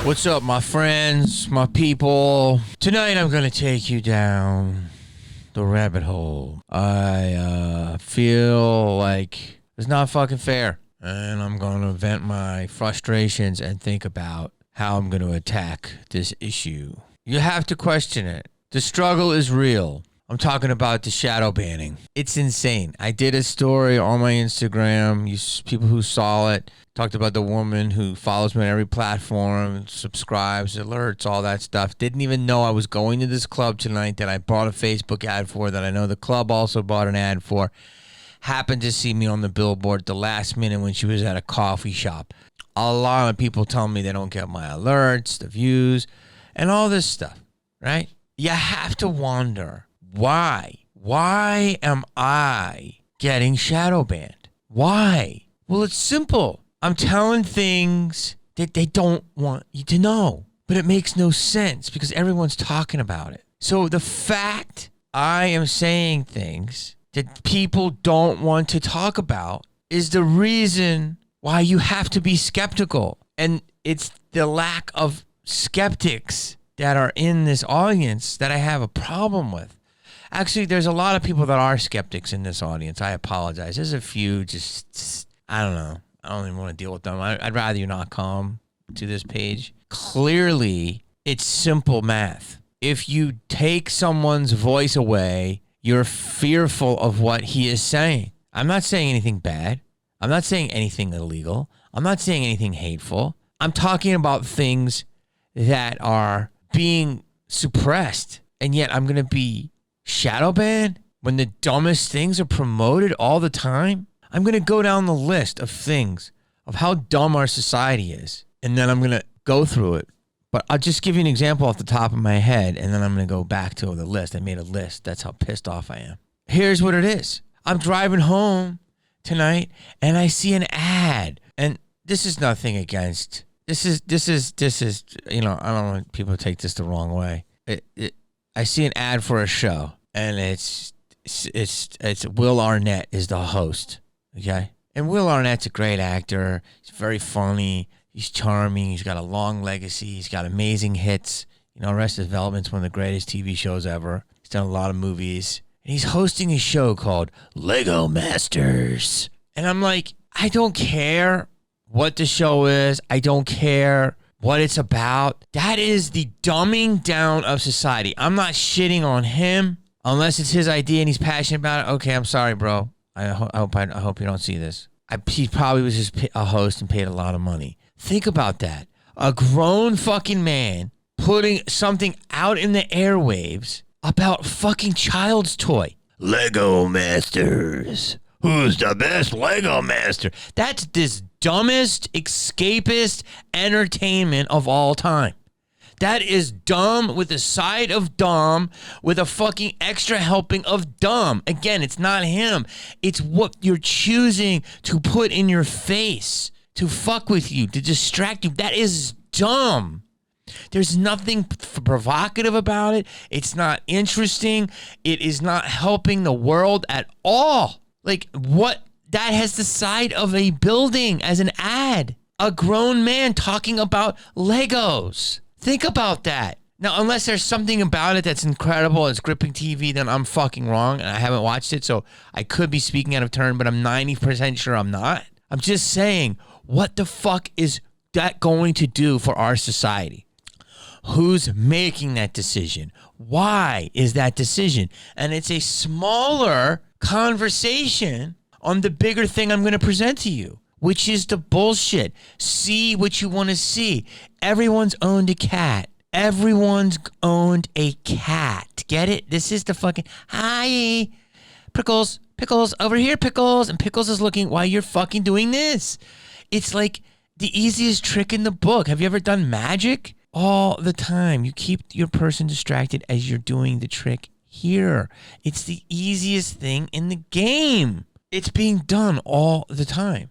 What's up, my friends, my people? Tonight I'm gonna take you down the rabbit hole. I feel like it's not fucking fair, and I'm gonna vent my frustrations and think about how I'm gonna attack this issue. You have to question it. The struggle is real. I'm talking about the shadow banning. It's insane. I did a story on my Instagram. People who saw it talked about the woman who follows me on every platform, subscribes, alerts, all that stuff. Didn't even know I was going to this club tonight that I bought a Facebook ad for, that I know the club also bought an ad for. Happened to see me on the billboard at the last minute when she was at a coffee shop. A lot of people tell me they don't get my alerts, the views, and all this stuff, right? You have to wonder, why? Why am I getting shadow banned? Why? Well, it's simple. I'm telling things that they don't want you to know, but it makes no sense because everyone's talking about it. So the fact I am saying things that people don't want to talk about is the reason why you have to be skeptical. And it's the lack of skeptics that are in this audience that I have a problem with. Actually, there's a lot of people that are skeptics in this audience. I apologize. There's a few just I don't know. I don't even want to deal with them. I'd rather you not come to this page. Clearly, it's simple math. If you take someone's voice away, you're fearful of what he is saying. I'm not saying anything bad. I'm not saying anything illegal. I'm not saying anything hateful. I'm talking about things that are being suppressed, and yet I'm going to be shadow banned when the dumbest things are promoted all the time. I'm going to go down the list of things of how dumb our society is, and then I'm going to go through it. But I'll just give you an example off the top of my head, and then I'm going to go back to the list. I made a list. That's how pissed off I am. Here's what it is. I'm driving home tonight, and I see an ad, and this is nothing against. This is. You know, I don't want people to take this the wrong way. I see an ad for a show, and it's Will Arnett is the host. Okay, and Will Arnett's a great actor. He's very funny. He's charming. He's got a long legacy. He's got amazing hits. You know, Arrested Development's one of the greatest TV shows ever. He's done a lot of movies. And he's hosting a show called Lego Masters. And I'm like, I don't care what the show is. I don't care what it's about. That is the dumbing down of society. I'm not shitting on him unless it's his idea and he's passionate about it. Okay, I'm sorry, bro. I hope you don't see this. He probably was just a host and paid a lot of money. Think about that. A grown fucking man putting something out in the airwaves about fucking child's toy. Lego Masters. Who's the best Lego Master? That's this dumbest, escapist entertainment of all time. That is dumb with a side of dumb with a fucking extra helping of dumb. Again, it's not him. It's what you're choosing to put in your face to fuck with you, to distract you. That is dumb. There's nothing provocative about it. It's not interesting. It is not helping the world at all. Like, what? That has the side of a building as an ad. A grown man talking about Legos. Think about that. Now, unless there's something about it that's incredible, it's gripping TV, then I'm fucking wrong, and I haven't watched it, so I could be speaking out of turn, but I'm 90% sure I'm not. I'm just saying, what the fuck is that going to do for our society? Who's making that decision? Why is that decision? And it's a smaller conversation on the bigger thing I'm going to present to you, which is the bullshit. See what you want to see. Everyone's owned a cat. Everyone's owned a cat. Get it? This is the fucking, hi, Pickles, over here, Pickles. And Pickles is looking while you're fucking doing this. It's like the easiest trick in the book. Have you ever done magic? All the time. You keep your person distracted as you're doing the trick here. It's the easiest thing in the game. It's being done all the time.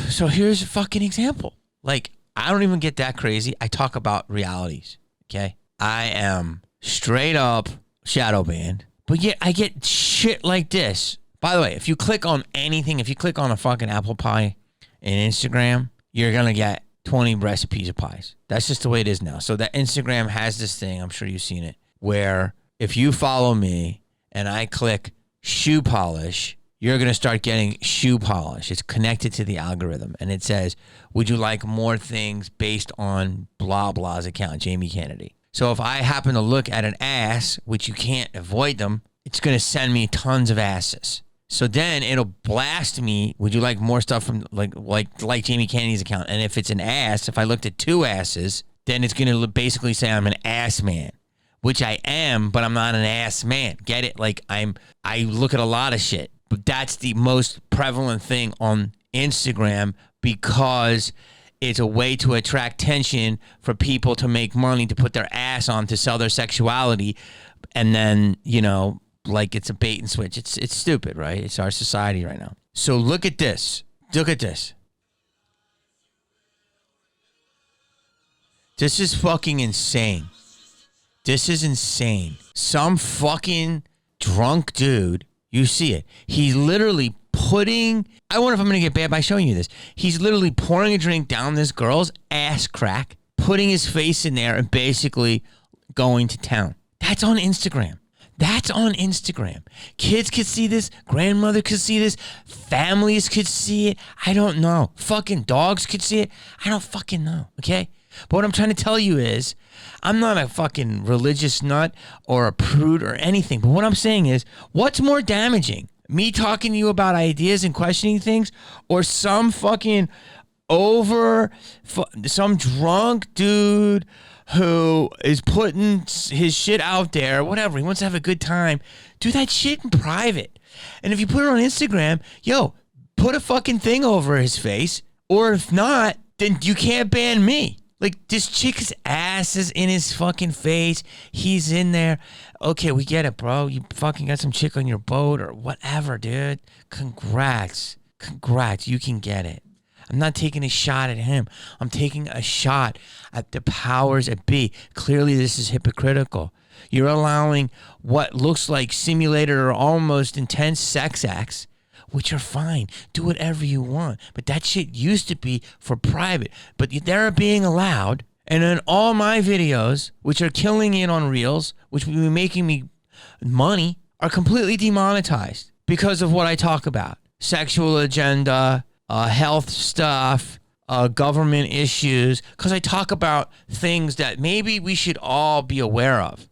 So here's a fucking example. Like, I don't even get that crazy. I talk about realities, okay? I am straight up shadow banned, but yet I get shit like this. By the way, if you click on anything, if you click on a fucking apple pie in Instagram, you're going to get 20 recipes of pies. That's just the way it is now. So that Instagram has this thing, I'm sure you've seen it, where if you follow me and I click shoe polish, you're going to start getting shoe polish. It's connected to the algorithm. And it says, would you like more things based on blah blah's account, Jamie Kennedy? So if I happen to look at an ass, which you can't avoid them, it's going to send me tons of asses. So then it'll blast me, would you like more stuff from like Jamie Kennedy's account? And if it's an ass, if I looked at 2 asses, then it's going to basically say I'm an ass man, which I am, but I'm not an ass man. Get it? Like I look at a lot of shit, but that's the most prevalent thing on Instagram because it's a way to attract tension for people to make money, to put their ass on, to sell their sexuality. And then, you know, like it's a bait and switch. It's stupid, right? It's our society right now. So look at this. Look at this. This is fucking insane. This is insane. Some fucking drunk dude, you see it. He's literally putting, I wonder if I'm going to get bad by showing you this. He's literally pouring a drink down this girl's ass crack, putting his face in there and basically going to town. That's on Instagram. That's on Instagram. Kids could see this. Grandmother could see this. Families could see it. I don't know. Fucking dogs could see it. I don't fucking know. Okay? But what I'm trying to tell you is, I'm not a fucking religious nut or a prude or anything. But what I'm saying is, what's more damaging? Me talking to you about ideas and questioning things, or some fucking some drunk dude who is putting his shit out there, whatever. He wants to have a good time. Do that shit in private. And if you put it on Instagram, put a fucking thing over his face. Or if not, then you can't ban me. Like, this chick's ass is in his fucking face. He's in there. Okay, we get it, bro. You fucking got some chick on your boat or whatever, dude. Congrats. You can get it. I'm not taking a shot at him. I'm taking a shot at the powers that be. Clearly, this is hypocritical. You're allowing what looks like simulated or almost intense sex acts, which are fine. Do whatever you want. But that shit used to be for private. But they're being allowed. And in all my videos, which are killing it on Reels, which will be making me money, are completely demonetized because of what I talk about. Sexual agenda, health stuff, government issues, because I talk about things that maybe we should all be aware of.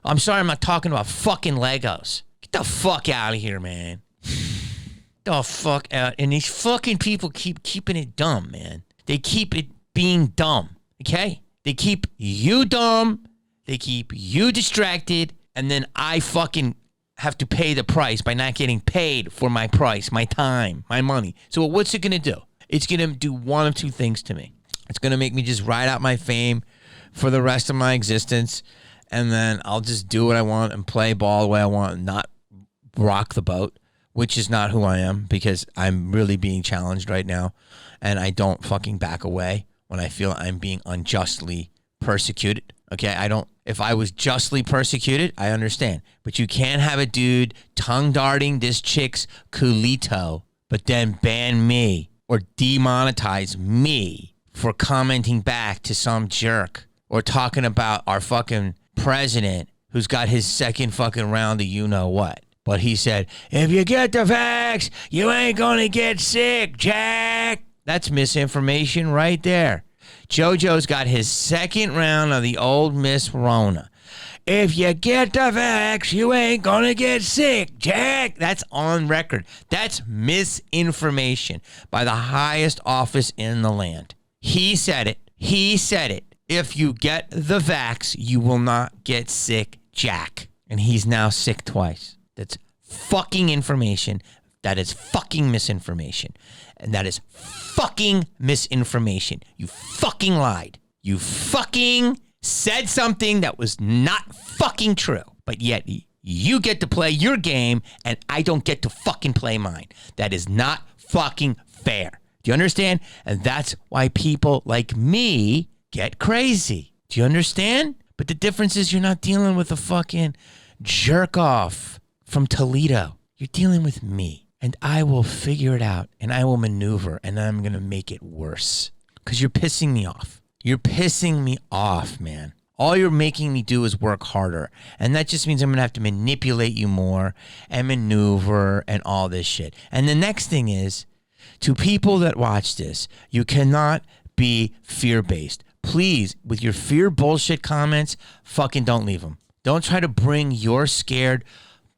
I'm sorry, I'm not talking about fucking Legos. Get the fuck out of here, man. The fuck out. And these fucking people keep keeping it dumb, man. They keep it being dumb, okay? They keep you dumb, they keep you distracted, and then I fucking have to pay the price by not getting paid for my price, my time, my money. So what's it going to do? It's going to do one of two things to me. It's going to make me just ride out my fame for the rest of my existence, and then I'll just do what I want and play ball the way I want and not rock the boat, which is not who I am, because I'm really being challenged right now, and I don't fucking back away when I feel I'm being unjustly persecuted. Okay, if I was justly persecuted, I understand. But you can't have a dude tongue-darting this chick's culito, but then ban me or demonetize me for commenting back to some jerk or talking about our fucking president who's got his second fucking round of you-know-what. But he said, if you get the vax, you ain't gonna get sick, Jack. That's misinformation right there. JoJo's got his second round of the old Miss Rona. If you get the vax, you ain't gonna get sick, Jack. That's on record. That's misinformation by the highest office in the land. He said it. He said it. If you get the vax, you will not get sick, Jack. And he's now sick twice. That's fucking information. That is fucking misinformation. And that is fucking misinformation. You fucking lied. You fucking said something that was not fucking true. But yet you get to play your game and I don't get to fucking play mine. That is not fucking fair. Do you understand? And that's why people like me get crazy. Do you understand? But the difference is you're not dealing with a fucking jerk off from Toledo. You're dealing with me. And I will figure it out, and I will maneuver, and I'm going to make it worse. because you're pissing me off. You're pissing me off, man. All you're making me do is work harder. And that just means I'm going to have to manipulate you more and maneuver and all this shit. And the next thing is, to people that watch this, you cannot be fear-based. Please, with your fear bullshit comments, fucking don't leave them. Don't try to bring your scared,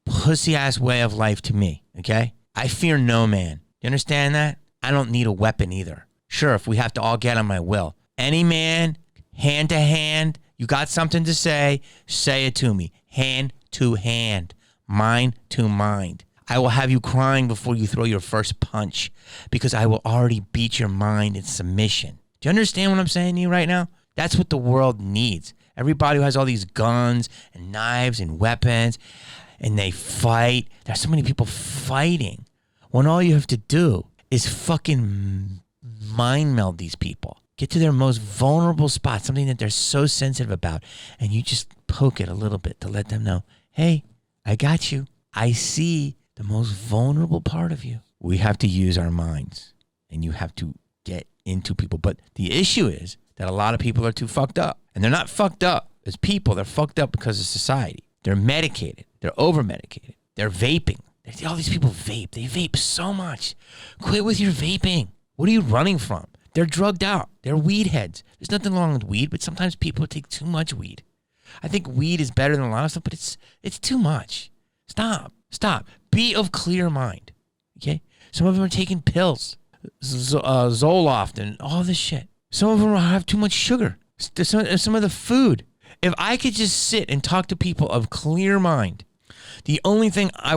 pussy-ass way of life to me, okay? I fear no man. You understand that? I don't need a weapon either. Sure, if we have to all get on my will. Any man, hand to hand, you got something to say it to me. Hand to hand, mind to mind. I will have you crying before you throw your first punch because I will already beat your mind in submission. Do you understand what I'm saying to you right now? That's what the world needs. Everybody who has all these guns and knives and weapons and they fight. There's so many people fighting when all you have to do is fucking mind meld these people. Get to their most vulnerable spot, something that they're so sensitive about, and you just poke it a little bit to let them know, hey, I got you. I see the most vulnerable part of you. We have to use our minds, and you have to get into people. But the issue is that a lot of people are too fucked up, and they're not fucked up as people. They're fucked up because of society. They're medicated. They're over-medicated. They're vaping. All these people vape. They vape so much. Quit with your vaping. What are you running from? They're drugged out. They're weed heads. There's nothing wrong with weed, but sometimes people take too much weed. I think weed is better than a lot of stuff, but it's too much. Stop. Be of clear mind. Okay? Some of them are taking pills, Zoloft, and all this shit. Some of them have too much sugar. Some of the food. If I could just sit and talk to people of clear mind, the only thing I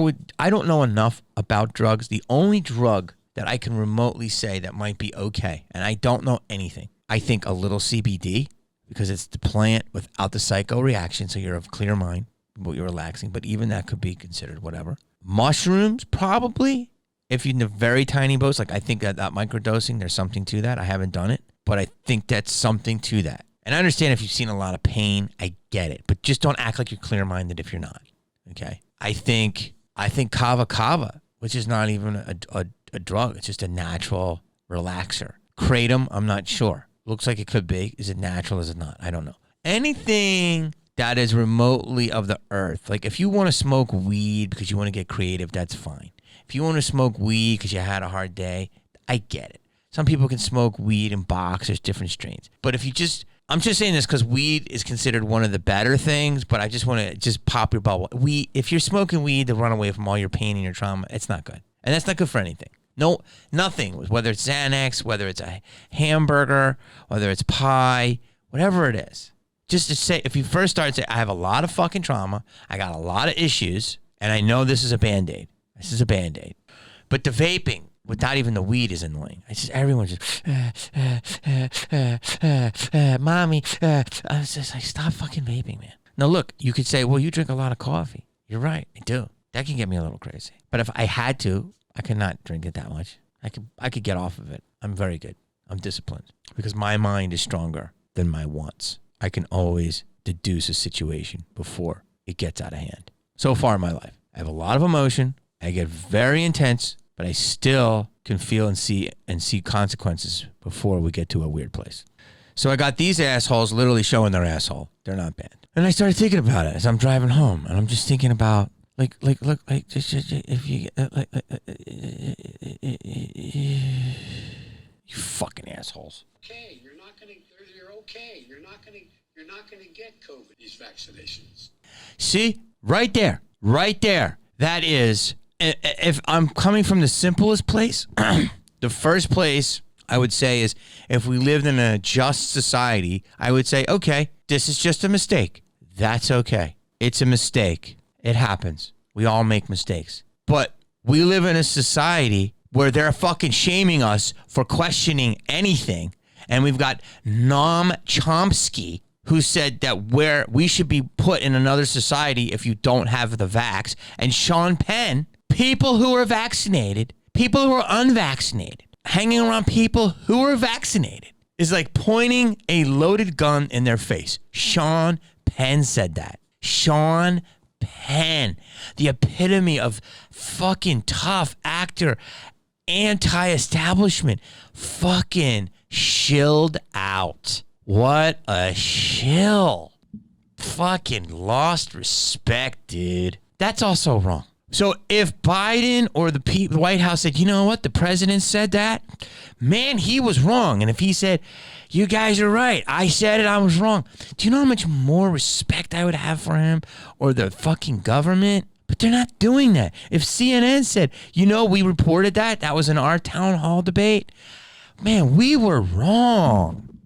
don't know enough about drugs. The only drug that I can remotely say that might be okay, and I don't know anything. I think a little CBD, because it's the plant without the psycho reaction, so you're of clear mind, but you're relaxing, but even that could be considered whatever. Mushrooms, probably, if you're in a very tiny dose. Like I think that microdosing, there's something to that. I haven't done it, but I think that's something to that. And I understand if you've seen a lot of pain, I get it, but just don't act like you're clear-minded if you're not, okay? I think kava, which is not even a drug. It's just a natural relaxer. Kratom, I'm not sure. Looks like it could be. Is it natural? Is it not? I don't know. Anything that is remotely of the earth. Like if you want to smoke weed because you want to get creative, that's fine. If you want to smoke weed because you had a hard day, I get it. Some people can smoke weed in box. There's different strains. But if you I'm just saying this because weed is considered one of the better things, but I just want to just pop your bubble. If you're smoking weed to run away from all your pain and your trauma, it's not good. And that's not good for anything. No, nothing. Whether it's Xanax, whether it's a hamburger, whether it's pie, whatever it is. Just to say, if you first start, say, I have a lot of fucking trauma, I got a lot of issues, and I know this is a Band-Aid. This is a Band-Aid. But the vaping, without even the weed, is annoying. It's just, everyone's just, mommy. I was just like, stop fucking vaping, man. Now, look, you could say, well, you drink a lot of coffee. You're right, I do. That can get me a little crazy. But if I had to, I could not drink it that much. I could get off of it. I'm very good. I'm disciplined because my mind is stronger than my wants. I can always deduce a situation before it gets out of hand. So far in my life, I have a lot of emotion. I get very intense, but I still can feel and see consequences before we get to a weird place. So I got these assholes literally showing their asshole. They're not banned. And I started thinking about it as I'm driving home, and I'm just thinking about just if you you fucking assholes. Okay, you're okay. You're not gonna get COVID. These vaccinations. See, right there. That is, if I'm coming from the simplest place, the first place I would say is if we lived in a just society, I would say, okay, this is just a mistake. That's okay. It's a mistake. It happens. We all make mistakes. But we live in a society where they're fucking shaming us for questioning anything. And we've got Noam Chomsky, who said that we should be put in another society if you don't have the vax. And Sean Penn, people who are vaccinated, people who are unvaccinated, hanging around people who are vaccinated, is like pointing a loaded gun in their face. Sean Penn said that. Sean Penn, the epitome of fucking tough actor, anti-establishment, fucking shilled out. What a shill. Fucking lost respect, dude. That's also wrong. So if Biden or the White House said, you know what, the president said that, man, he was wrong. And if he said, you guys are right, I said it, I was wrong. Do you know how much more respect I would have for him or the fucking government? But they're not doing that. If CNN said, you know, we reported that was in our town hall debate, man, we were wrong.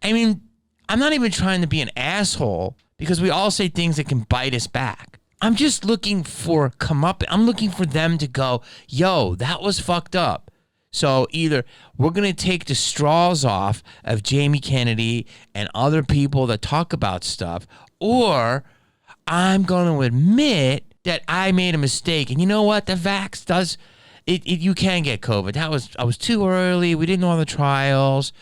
I mean, I'm not even trying to be an asshole because we all say things that can bite us back. I'm just looking for I'm looking for them to go, yo, that was fucked up. So either we're going to take the straws off of Jamie Kennedy and other people that talk about stuff, or I'm going to admit that I made a mistake. And you know what? The vax does, you can get COVID. I was too early. We didn't know all the trials.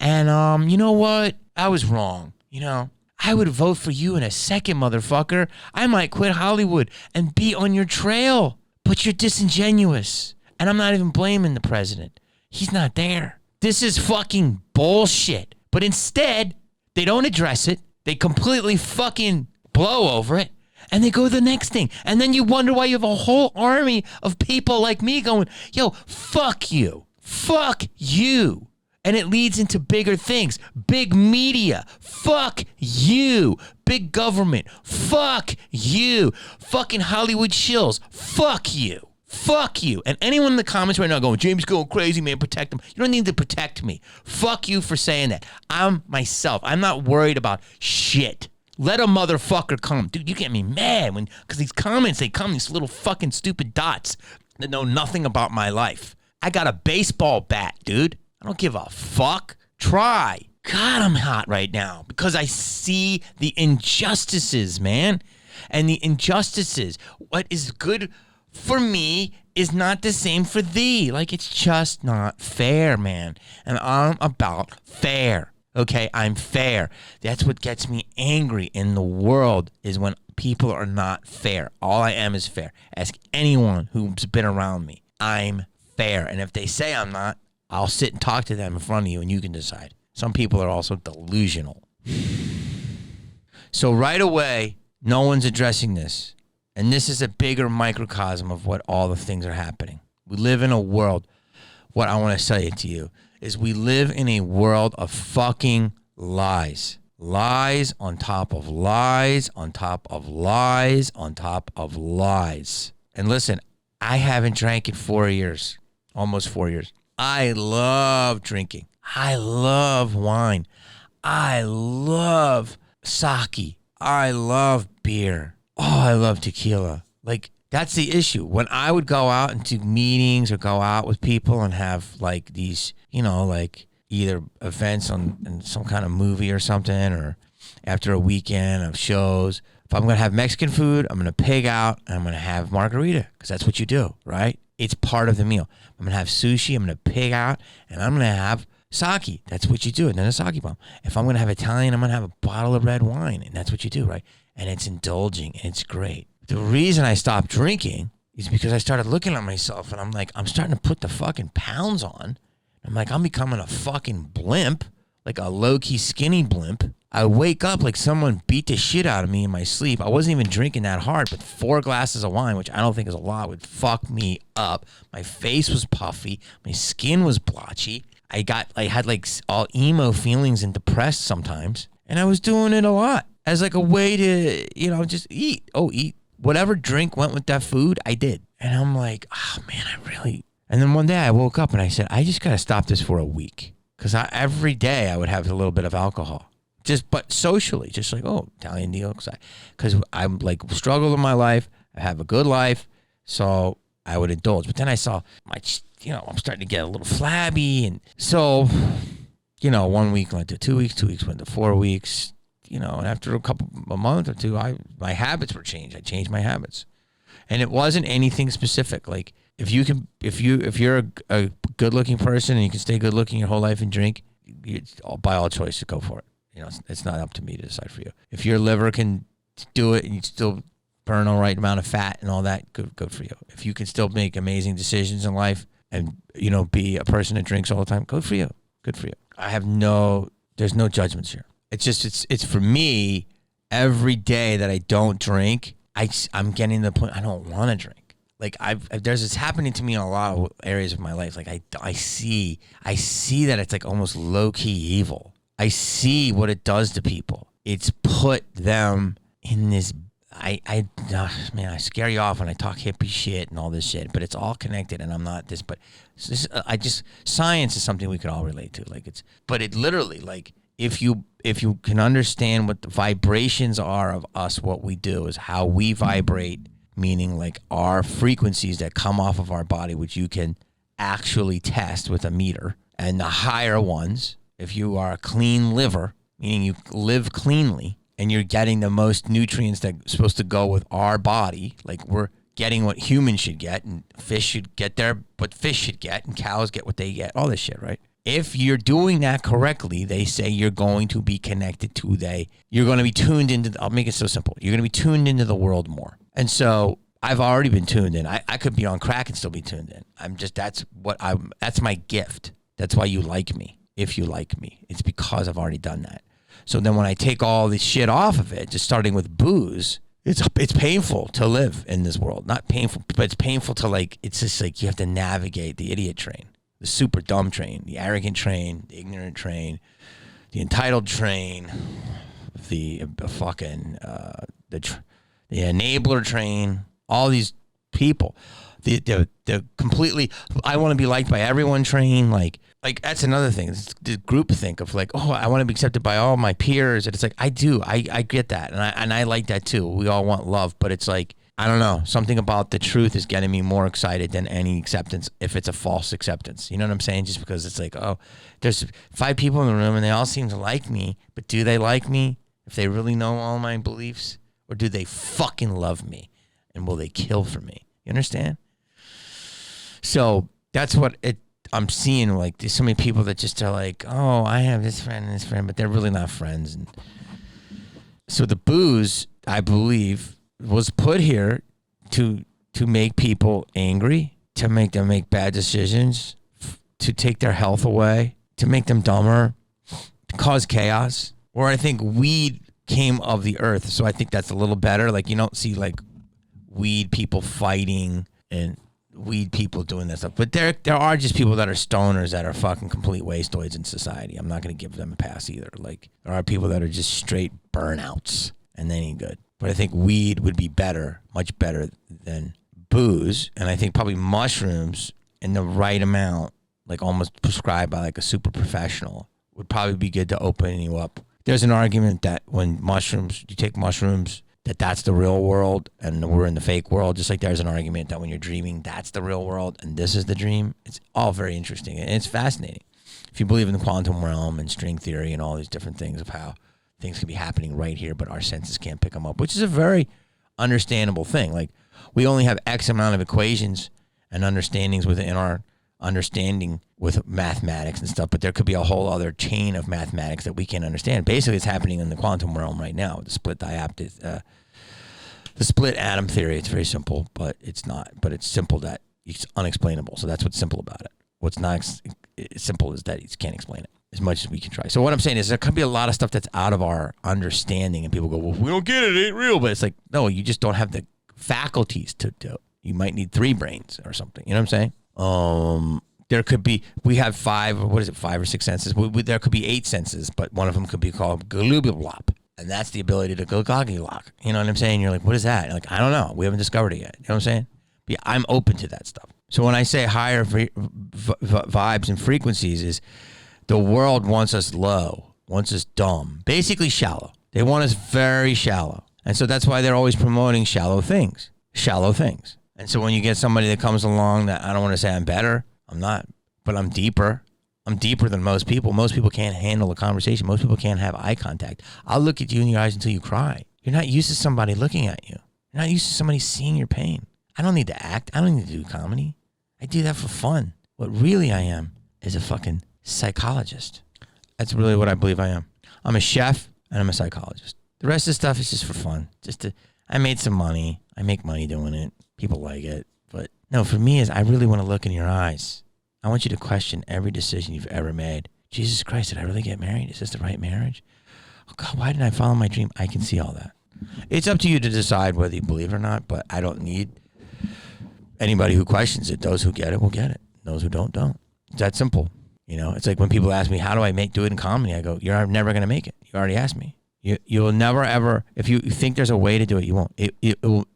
And you know what? I was wrong. You know, I would vote for you in a second, motherfucker. I might quit Hollywood and be on your trail. But you're disingenuous. And I'm not even blaming the president. He's not there. This is fucking bullshit. But instead, they don't address it. They completely fucking blow over it. And they go to the next thing. And then you wonder why you have a whole army of people like me going, yo, fuck you. Fuck you. And it leads into bigger things. Big media. Fuck you. Big government. Fuck you. Fucking Hollywood shills. Fuck you. Fuck you. And anyone in the comments right now going, James going crazy, man, protect him. You don't need to protect me. Fuck you for saying that. I'm myself. I'm not worried about shit. Let a motherfucker come. Dude, you get me mad because these comments, they come, these little fucking stupid dots that know nothing about my life. I got a baseball bat, dude. I don't give a fuck. Try. God, I'm hot right now because I see the injustices, man. And the injustices. What is good for me is not the same for thee. Like, it's just not fair, man. And I'm about fair. Okay, I'm fair. That's what gets me angry in the world is when people are not fair. All I am is fair. Ask anyone who's been around me. I'm fair. And if they say I'm not, I'll sit and talk to them in front of you and you can decide. Some people are also delusional. So right away, no one's addressing this. And this is a bigger microcosm of what all the things are happening. We live in a world, what I want to say to you, is we live in a world of fucking lies. Lies on top of lies on top of lies on top of lies. And listen, I haven't drank in 4 years, almost 4 years. I love drinking. I love wine. I love sake. I love beer. Oh, I love tequila. Like, that's the issue. When I would go out and do meetings or go out with people and have like these, you know, like either events on some kind of movie or something, or after a weekend of shows, if I'm going to have Mexican food, I'm going to pig out and I'm going to have margarita because that's what you do, right? It's part of the meal. I'm going to have sushi, I'm going to pig out, and I'm going to have sake. That's what you do. And then a sake bomb. If I'm going to have Italian, I'm going to have a bottle of red wine, and that's what you do, right? And it's indulging, and it's great. The reason I stopped drinking is because I started looking at myself, and I'm like, I'm starting to put the fucking pounds on. I'm like, I'm becoming a fucking blimp, like a low-key skinny blimp. I wake up like someone beat the shit out of me in my sleep. I wasn't even drinking that hard, but 4 glasses of wine, which I don't think is a lot, would fuck me up. My face was puffy. My skin was blotchy. I had like all emo feelings and depressed sometimes. And I was doing it a lot as like a way to, you know, just eat. Eat. Whatever drink went with that food, I did. And I'm like, oh man, And then one day I woke up and I said, I just got to stop this for a week. Because every day I would have a little bit of alcohol. But socially, just like, Italian deal. Because I'm like struggled in my life. I have a good life. So I would indulge. But then I saw I'm starting to get a little flabby. And so, 1 week went to 2 weeks, 2 weeks went to 4 weeks, and after a month or two, my habits were changed. I changed my habits. And it wasn't anything specific. Like if you're a good looking person and you can stay good looking your whole life and drink, it's by all choice to go for it. It's not up to me to decide for you. If your liver can do it and you still burn the right amount of fat and all that, good for you. If you can still make amazing decisions in life and, be a person that drinks all the time, good for you. Good for you. there's no judgments here. It's just, it's for me, every day that I don't drink, I'm getting to the point I don't want to drink. Like there's this happening to me in a lot of areas of my life. Like I see that it's like almost low key evil. I see what it does to people. It's put them in this. Man, I scare you off when I talk hippie shit and all this shit, but it's all connected, and I'm not this. But science is something we could all relate to. But it literally, like, if you can understand what the vibrations are of us, what we do is how we vibrate, meaning like our frequencies that come off of our body, which you can actually test with a meter, and the higher ones, if you are a clean liver, meaning you live cleanly, and you're getting the most nutrients that's supposed to go with our body, like we're getting what humans should get, and fish should get what fish should get, and cows get what they get, all this shit, right? If you're doing that correctly, they say you're going to be connected to you're going to be tuned into, I'll make it so simple, you're going to be tuned into the world more. And so I've already been tuned in. I could be on crack and still be tuned in. That's my gift. That's why you like me, if you like me. It's because I've already done that. So then when I take all this shit off of it, just starting with booze, it's painful to live in this world. Not painful, but it's painful to it's just like you have to navigate the idiot train, the super dumb train, the arrogant train, the ignorant train, the entitled train, the enabler train, all these people. The completely, I want to be liked by everyone train, like that's another thing. It's the group think of like, oh, I want to be accepted by all my peers. And it's like, I do. I get that. And I like that too. We all want love, but it's like, I don't know. Something about the truth is getting me more excited than any acceptance if it's a false acceptance. You know what I'm saying? Just because it's like, oh, there's 5 people in the room and they all seem to like me, but do they like me if they really know all my beliefs? Or do they fucking love me? And will they kill for me? You understand? So that's what I'm seeing. Like, there's so many people that just are like, oh, I have this friend and this friend, but they're really not friends. And so the booze, I believe, was put here to make people angry, to make them make bad decisions, to take their health away, to make them dumber, to cause chaos. Or I think weed came of the earth, so I think that's a little better. Like, you don't see like weed people fighting and weed people doing that stuff, but there are just people that are stoners that are fucking complete wastoids in society. I'm not going to give them a pass either. Like, there are people that are just straight burnouts and they ain't good. But I think weed would be better, much better than booze. And I think probably mushrooms in the right amount, like almost prescribed by like a super professional, would probably be good to open you up. There's an argument that when you take mushrooms, that's the real world and we're in the fake world. Just like there's an argument that when you're dreaming, that's the real world and this is the dream. It's all very interesting and it's fascinating. If you believe in the quantum realm and string theory and all these different things of how things can be happening right here, but our senses can't pick them up, which is a very understandable thing. Like, we only have X amount of equations and understandings within our understanding with mathematics and stuff, but there could be a whole other chain of mathematics that we can't understand. Basically, it's happening in the quantum realm right now, the split atom theory. It's very simple, but it's not. But it's simple that it's unexplainable. So that's what's simple about it. What's not simple is that you can't explain it as much as we can try. So what I'm saying is there could be a lot of stuff that's out of our understanding, and people go, well, we don't get it. It ain't real. But it's like, no, you just don't have the faculties to do it. You might need 3 brains or something. You know what I'm saying? There could be, we have 5 or 6 senses. There could be 8 senses, but one of them could be called glubulop. And that's the ability to go goggy-lock. You know what I'm saying? You're like, what is that? You're like, I don't know. We haven't discovered it yet. You know what I'm saying? But yeah, I'm open to that stuff. So when I say higher vibes and frequencies is the world wants us low, wants us dumb, basically shallow. They want us very shallow. And so that's why they're always promoting shallow things. And so when you get somebody that comes along that, I don't want to say I'm better, I'm not, but I'm deeper. I'm deeper than most people. Most people can't handle a conversation. Most people can't have eye contact. I'll look at you in your eyes until you cry. You're not used to somebody looking at you. You're not used to somebody seeing your pain. I don't need to act. I don't need to do comedy. I do that for fun. What really I am is a fucking psychologist. That's really what I believe I am. I'm a chef and I'm a psychologist. The rest of the stuff is just for fun. I made some money. I make money doing it. People like it. But no, for me is I really want to look in your eyes. I want you to question every decision you've ever made. Jesus Christ, did I really get married? Is this the right marriage? Oh God, why didn't I follow my dream? I can see all that. It's up to you to decide whether you believe it or not, but I don't need anybody who questions it. Those who get it will get it. Those who don't. It's that simple. You know, it's like when people ask me, how do I do it in comedy? I go, you're never going to make it. You already asked me. You'll never, ever, if you think there's a way to do it, you won't. It will,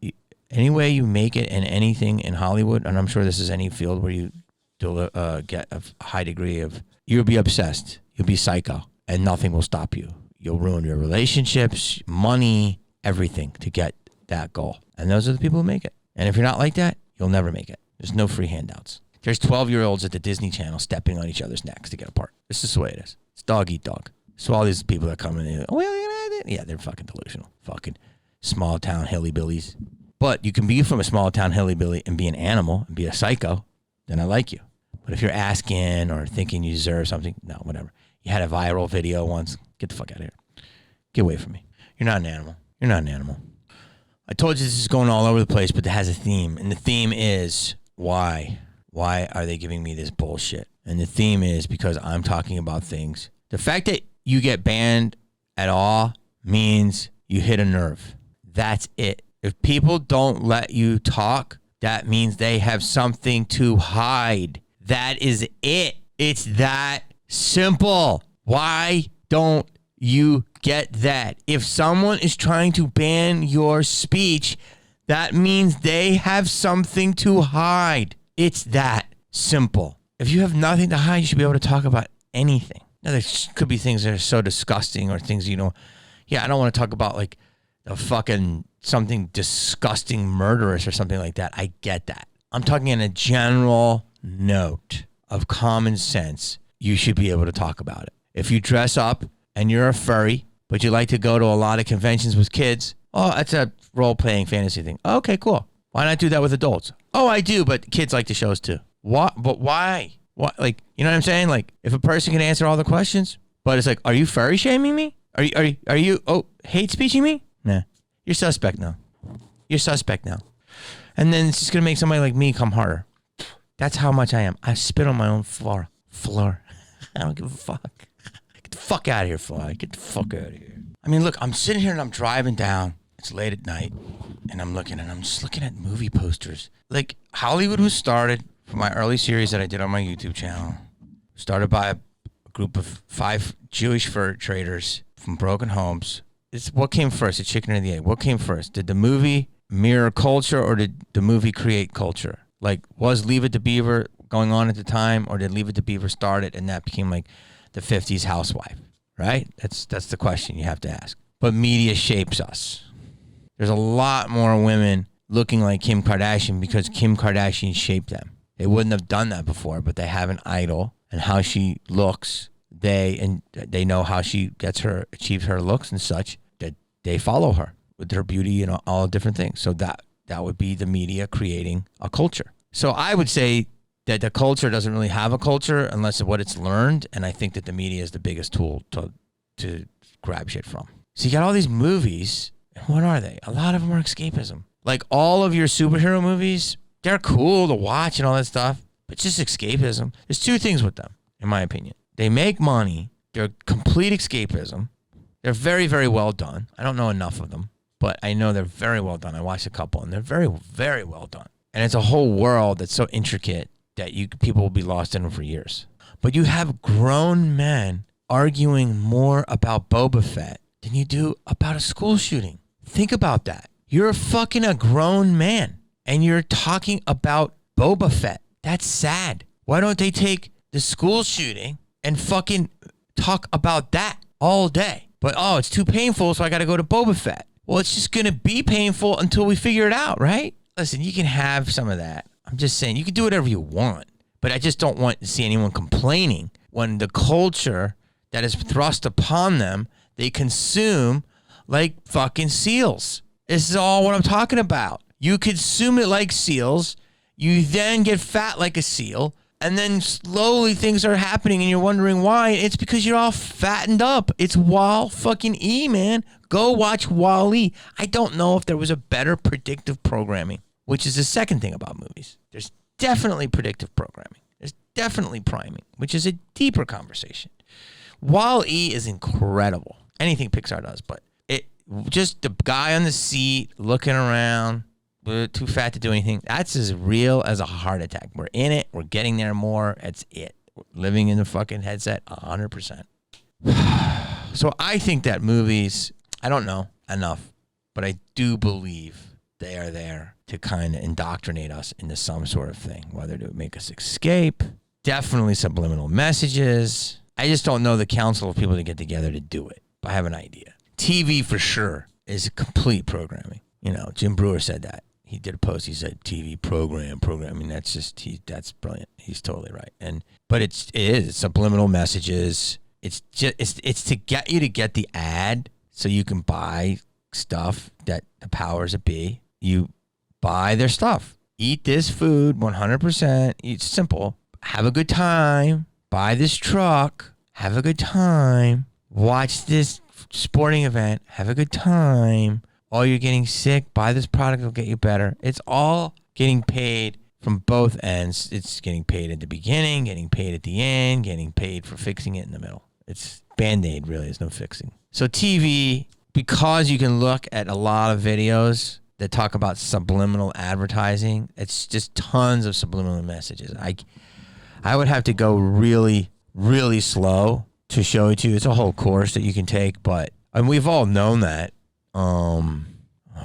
any way you make it in anything in Hollywood, and I'm sure this is any field where you get a high degree of, you'll be obsessed. You'll be psycho, and nothing will stop you. You'll ruin your relationships, money, everything to get that goal. And those are the people who make it. And if you're not like that, you'll never make it. There's no free handouts. There's 12-year-olds at the Disney Channel stepping on each other's necks to get apart. This is the way it is. It's dog eat dog. So all these people that come in, they're like, oh, yeah, they're fucking delusional. Fucking small town hillybillies. But you can be from a small town hillybilly and be an animal and be a psycho, then I like you. But if you're asking or thinking you deserve something, no, whatever. You had a viral video once. Get the fuck out of here. Get away from me. You're not an animal. You're not an animal. I told you this is going all over the place, but it has a theme. And the theme is why? Why are they giving me this bullshit? And the theme is because I'm talking about things. The fact that you get banned at all means you hit a nerve. That's it. If people don't let you talk, that means they have something to hide. That is it. It's that simple. Why don't you get that? If someone is trying to ban your speech, that means they have something to hide. It's that simple. If you have nothing to hide, you should be able to talk about anything. Now, there could be things that are so disgusting or things, I don't want to talk about like the fucking something disgusting murderous or something like that. I get that. I'm talking in a general note of common sense. You should be able to talk about it. If you dress up and you're a furry, but you like to go to a lot of conventions with kids, oh, that's a role-playing fantasy thing. Okay, cool. Why not do that with adults? Oh, I do, but kids like the shows too. What? But why? What? Like, you know what I'm saying? Like, if a person can answer all the questions, but it's like, are you furry shaming me? Are you hate speeching me? Nah, you're suspect now. You're suspect now. And then it's just gonna make somebody like me come harder. That's how much I am. I spit on my own floor. I don't give a fuck. Get the fuck out of here, fly. Get the fuck out of here. I mean, look, I'm sitting here and I'm driving down. It's late at night, and I'm just looking at movie posters. Like, Hollywood was started from my early series that I did on my YouTube channel. Started by a group of 5 Jewish fur traders from broken homes. It's what came first, the chicken or the egg? What came first? Did the movie mirror culture, or did the movie create culture? Like, was Leave It to Beaver going on at the time, or did Leave It to Beaver start it and that became like the 50s housewife, right? That's the question you have to ask. But media shapes us. There's a lot more women looking like Kim Kardashian because Kim Kardashian shaped them. They wouldn't have done that before, but they have an idol, and how she looks, they know how she achieves her looks and such, that they follow her with her beauty and all different things. So that would be the media creating a culture. So I would say that the culture doesn't really have a culture unless what it's learned, and I think that the media is the biggest tool to grab shit from. So you got all these movies, and what are they? A lot of them are escapism. Like, all of your superhero movies, they're cool to watch and all that stuff, but just escapism. There's 2 things with them, in my opinion. They make money. They're complete escapism. They're very, very well done. I don't know enough of them, but I know they're very well done. I watched a couple, and they're very, very well done. And it's a whole world that's so intricate that people will be lost in them for years. But you have grown men arguing more about Boba Fett than you do about a school shooting. Think about that. You're fucking a grown man, and you're talking about Boba Fett. That's sad. Why don't they take the school shooting and fucking talk about that all day? But, it's too painful, so I got to go to Boba Fett. Well, it's just going to be painful until we figure it out, right? Listen, you can have some of that. I'm just saying, you can do whatever you want, but I just don't want to see anyone complaining when the culture that is thrust upon them, they consume like fucking seals. This is all what I'm talking about. You consume it like seals, you then get fat like a seal, and then slowly things are happening and you're wondering why. It's because you're all fattened up. It's Wall fucking E, man. Go watch Wall-E. I don't know if there was a better predictive programming, which is the second thing about movies. There's definitely predictive programming. There's definitely priming, which is a deeper conversation. Wall-E is incredible. Anything Pixar does, but it just the guy on the seat looking around, we're too fat to do anything. That's as real as a heart attack. We're in it. We're getting there more. That's it. We're living in the fucking headset 100%. So I think that movies, I don't know enough, but I do believe they are there to kind of indoctrinate us into some sort of thing, whether to make us escape, definitely subliminal messages. I just don't know the council of people to get together to do it, but I have an idea. TV for sure is complete programming. You know, Jim Brewer said that. He did a post. He said TV program. I mean, that's brilliant. He's totally right. But it is subliminal messages. It's to get you to get the ad so you can buy stuff that the powers that be. You buy their stuff. Eat this food 100%. It's simple. Have a good time. Buy this truck. Have a good time. Watch this sporting event. Have a good time. Oh, you're getting sick. Buy this product. It'll get you better. It's all getting paid from both ends. It's getting paid at the beginning, getting paid at the end, getting paid for fixing it in the middle. It's Band-Aid, really. There's no fixing. So TV, because you can look at a lot of videos that talk about subliminal advertising, it's just tons of subliminal messages. I would have to go really, really slow to show it to you. It's a whole course that you can take, and we've all known that. Oh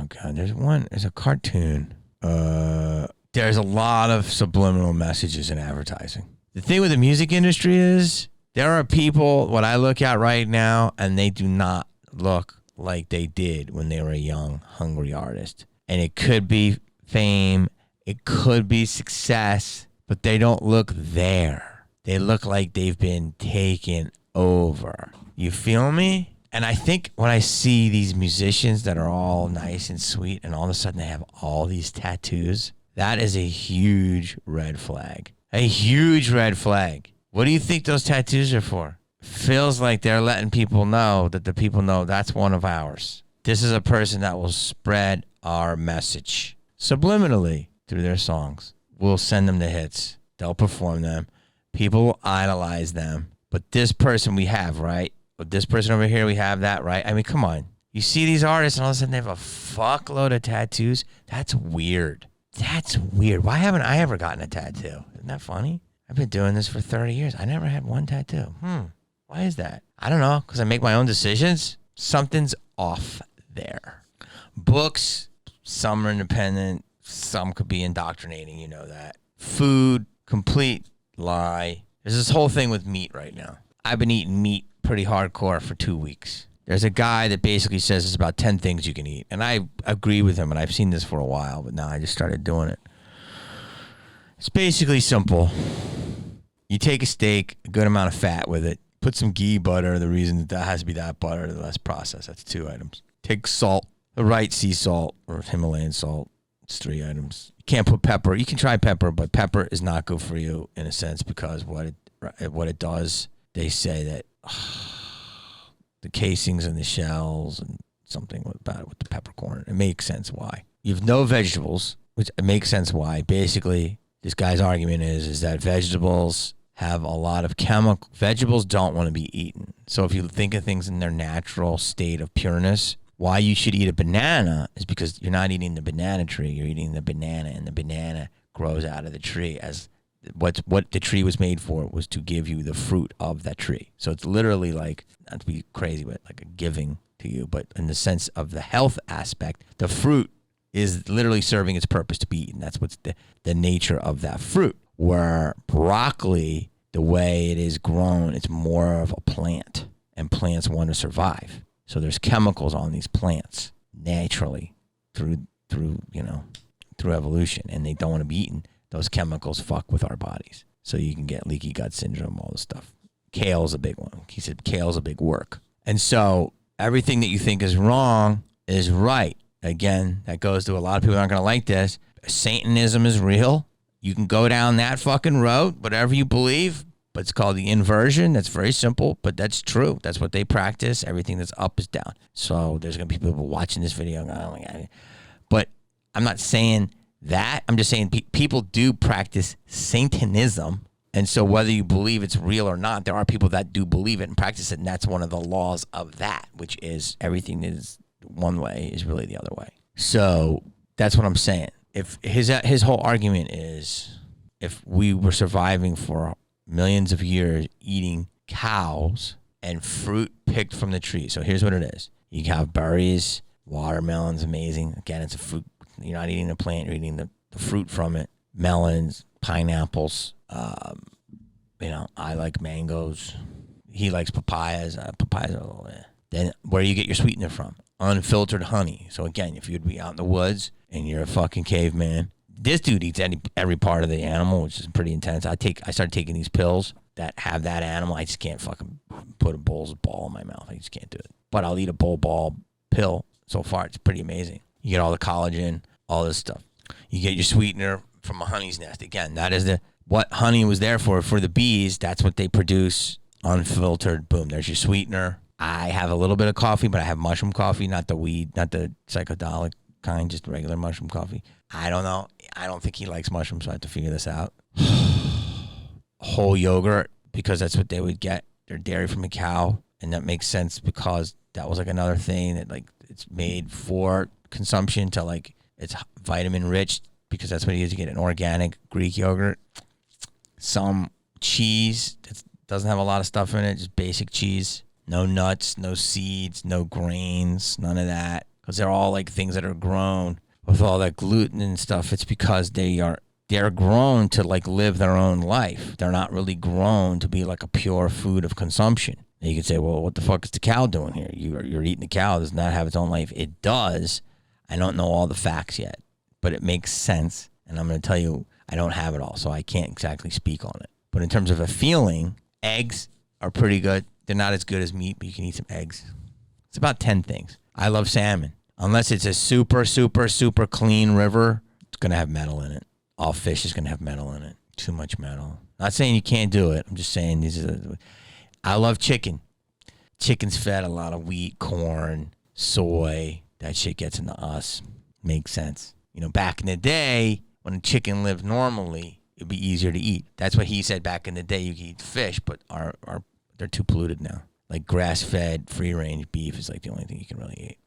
God, there's a cartoon. There's a lot of subliminal messages in advertising. The thing with the music industry is there are people, what I look at right now, and they do not look like they did when they were a young, hungry artist. And it could be fame, it could be success, but they don't look there. They look like they've been taken over. You feel me? And I think when I see these musicians that are all nice and sweet and all of a sudden they have all these tattoos, that is a huge red flag. A huge red flag. What do you think those tattoos are for? Feels like they're letting people know that the people know that's one of ours. This is a person that will spread our message subliminally through their songs. We'll send them the hits. They'll perform them. People will idolize them. But this person we have, right? But this person over here, we have that, right? I mean, come on. You see these artists and all of a sudden they have a fuckload of tattoos. That's weird. That's weird. Why haven't I ever gotten a tattoo? Isn't that funny? I've been doing this for 30 years. I never had one tattoo. Why is that? I don't know. Because I make my own decisions. Something's off there. Books, some are independent. Some could be indoctrinating. You know that. Food, complete lie. There's this whole thing with meat right now. I've been eating meat pretty hardcore for 2 weeks. There's a guy that basically says there's about 10 things you can eat. And I agree with him, and I've seen this for a while, but now I just started doing it. It's basically simple. You take a steak, a good amount of fat with it, put some ghee butter. The reason that has to be that butter, the less processed. That's 2 items. Take salt, the right sea salt or Himalayan salt. It's 3 items. You can't put pepper. You can try pepper, but pepper is not good for you in a sense because what it does, they say that the casings and the shells and something about it with the peppercorn. It makes sense why. You have no vegetables, which it makes sense why. Basically, this guy's argument is that vegetables have a lot of chemical. Vegetables don't want to be eaten. So if you think of things in their natural state of pureness, why you should eat a banana is because you're not eating the banana tree. You're eating the banana, and the banana grows out of the tree as what the tree was made for was to give you the fruit of that tree. So it's literally like, not to be crazy, but like a giving to you. But in the sense of the health aspect, the fruit is literally serving its purpose to be eaten. That's what's the nature of that fruit. Where broccoli, the way it is grown, it's more of a plant, and plants want to survive. So there's chemicals on these plants naturally through evolution, and they don't want to be eaten. Those chemicals fuck with our bodies. So you can get leaky gut syndrome, all this stuff. Kale's a big one. He said kale's a big work. And so everything that you think is wrong is right. Again, that goes to a lot of people aren't going to like this. Satanism is real. You can go down that fucking road, whatever you believe, but it's called the inversion. That's very simple, but that's true. That's what they practice. Everything that's up is down. So there's going to be people watching this video going, oh my God. But I'm not saying that. I'm just saying people do practice Satanism, And so whether you believe it's real or not, there are people that do believe it and practice it. And that's one of the laws of that, which is everything is one way is really the other way. So that's what I'm saying. If his whole argument is if we were surviving for millions of years eating cows and fruit picked from the tree. So here's what it is. You have berries, watermelon's amazing. Again, it's a fruit. You're not eating the plant, you're eating the fruit from it. Melons, pineapples. I like mangoes. He likes papayas. Papayas are a little, Then where do you get your sweetener from? Unfiltered honey. So again, if you'd be out in the woods and you're a fucking caveman, this dude eats every part of the animal, which is pretty intense. I started taking these pills that have that animal. I just can't fucking put a bull's ball in my mouth. I just can't do it. But I'll eat a bull ball pill. So far, it's pretty amazing. You get all the collagen, all this stuff. You get your sweetener from a honey's nest. Again, that is what honey was there for the bees. That's what they produce, unfiltered. Boom, there's your sweetener. I have a little bit of coffee, but I have mushroom coffee, not the weed, not the psychedelic kind, just regular mushroom coffee. I don't know. I don't think he likes mushrooms, so I have to figure this out. Whole yogurt, because that's what they would get. They're dairy from a cow, and that makes sense because that was like another thing that like it's made for consumption to like it's vitamin rich because that's what you use to get an organic Greek yogurt. Some cheese that doesn't have a lot of stuff in it, just basic cheese. No nuts, no seeds, no grains, none of that. Because they're all like things that are grown with all that gluten and stuff. It's because they're grown to like live their own life. They're not really grown to be like a pure food of consumption. And you could say, well, what the fuck is the cow doing here? You're eating the cow. Does not have its own life. It does. I don't know all the facts yet, but it makes sense. And I'm going to tell you, I don't have it all, so I can't exactly speak on it. But in terms of a feeling, eggs are pretty good. They're not as good as meat, but you can eat some eggs. It's about 10 things. I love salmon. Unless it's a super, super, super clean river, it's going to have metal in it. All fish is going to have metal in it. Too much metal. Not saying you can't do it. I'm just saying I love chicken. Chicken's fed a lot of wheat, corn, soy. That shit gets into us. Makes sense. Back in the day, when a chicken lived normally, it'd be easier to eat. That's what he said back in the day. You could eat fish, but they're too polluted now. Like grass-fed, free-range beef is like the only thing you can really eat.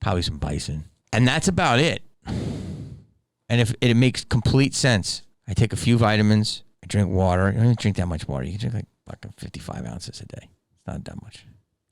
Probably some bison. And that's about it. And if it makes complete sense, I take a few vitamins, I drink water. You don't even drink that much water. You can drink like fucking 55 ounces a day. It's not that much.